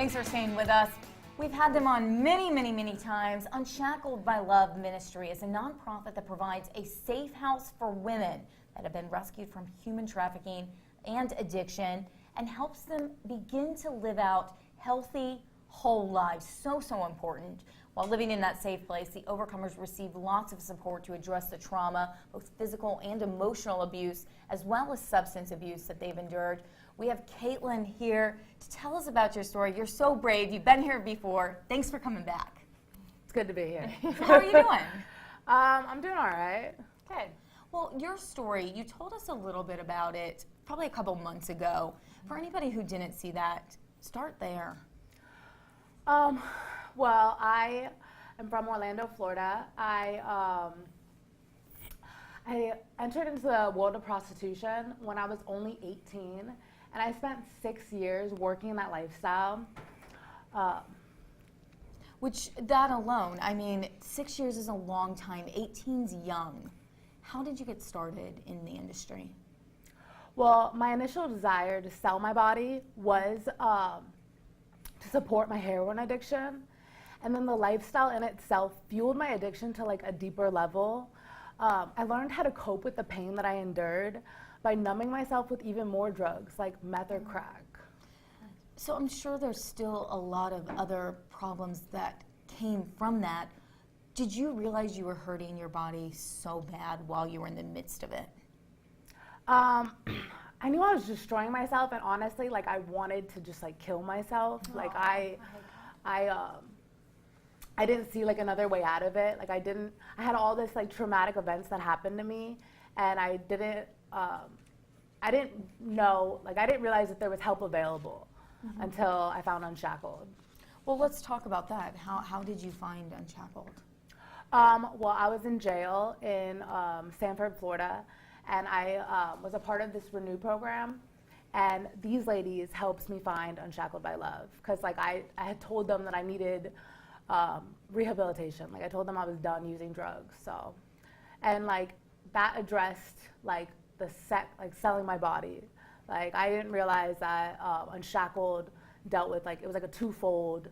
Thanks for staying with us. We've had them on many times. Un-Shackled by Love Ministry is a nonprofit that provides a safe house for women that have been rescued from human trafficking and addiction and helps them begin to live out healthy, whole lives. So important. While living in that safe place, the overcomers receive lots of support to address the trauma, both physical and emotional abuse, as well as substance abuse that they've endured. We have Caitlin here to tell us about your story. You're so brave. You've been here before. Thanks for coming back. It's good to be here. How are you doing? I'm doing all right. Good. Well, your story, you told us a little bit about it probably a couple months ago. For anybody who didn't see that, start there. Well, I am from Orlando, Florida. I entered into the world of prostitution when I was only 18, and I spent 6 years working in that lifestyle. Which, that alone, I mean, 6 years is a long time. 18's young. How did you get started in the industry? Well, my initial desire to sell my body was to support my heroin addiction. And then the lifestyle in itself fueled my addiction to like a deeper level. I learned how to cope with the pain that I endured by numbing myself with even more drugs like meth or crack. So I'm sure there's still a lot of other problems that came from that. Did you realize you were hurting your body so bad while you were in the midst of it? I knew I was destroying myself, and honestly, like I wanted to just like kill myself. Like I didn't see like another way out of it. Like I had all this like traumatic events that happened to me, and I didn't know, like I didn't realize that there was help available until I found Un-Shackled. Well, let's talk about that. How did you find Un-Shackled? Well, I was in jail in Sanford, Florida, and I was a part of this Renew program. And these ladies helped me find Un-Shackled by Love, because like I had told them that I needed rehabilitation. Like I told them I was done using drugs. So, and like that addressed like selling my body. Like I didn't realize that Un-Shackled dealt with like, it was like a twofold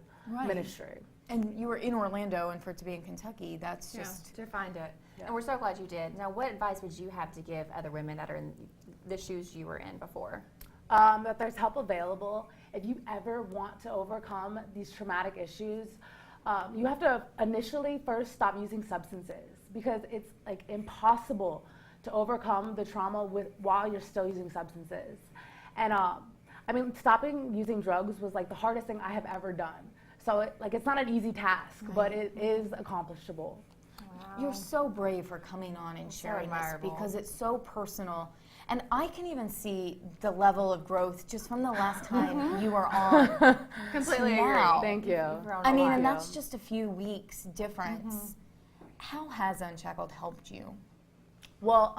ministry. And you were in Orlando, and for it to be in Kentucky, that's just... to find it. Yeah. And we're so glad you did. Now, what advice would you have to give other women that are in the shoes you were in before? That there's help available. If you ever want to overcome these traumatic issues, you have to initially first stop using substances, because it's like impossible to overcome the trauma while you're still using substances. And I mean, stopping using drugs was like the hardest thing I have ever done. So it's not an easy task, but it is accomplishable. Wow. You're so brave for coming on and sharing this, because it's so personal. And I can even see the level of growth just from the last time you were on. Completely agree. Thank you. I mean, and that's just a few weeks difference. How has Un-Shackled helped you? Well,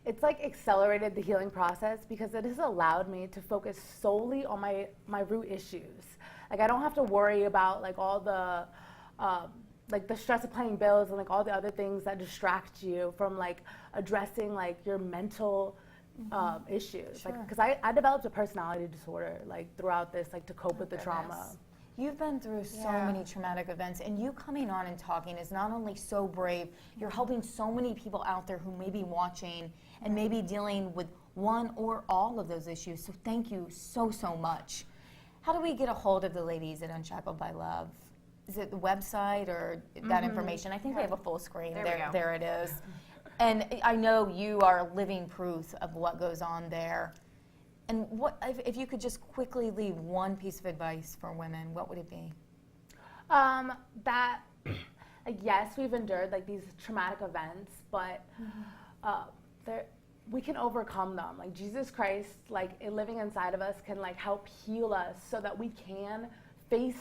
it's like accelerated the healing process, because it has allowed me to focus solely on my root issues. Like I don't have to worry about like all the like the stress of paying bills and like all the other things that distract you from like addressing like your mental issues. Sure. Like, because I developed a personality disorder like throughout this, like to cope with the trauma. You've been through so many traumatic events, and you coming on and talking is not only so brave, you're helping so many people out there who may be watching and may be dealing with one or all of those issues. So thank you so much. How do we get a hold of the ladies at Un-Shackled by Love? Is it the website or that information? I think we have a full screen. There it is. And I know you are living proof of what goes on there. And what if you could just quickly leave one piece of advice for women, what would it be? That yes, we've endured like these traumatic events, but we can overcome them. Like Jesus Christ, like living inside of us, can like help heal us so that we can face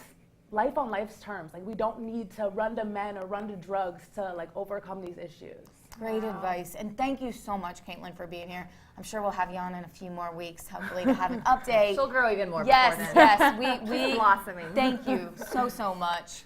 life on life's terms. Like we don't need to run to men or run to drugs to like overcome these issues. Great advice, and thank you so much, Caitlin, for being here. I'm sure we'll have you on in a few more weeks, hopefully, to have an update. She'll grow even more. Yes, before then. we blossoming. Thank you so much.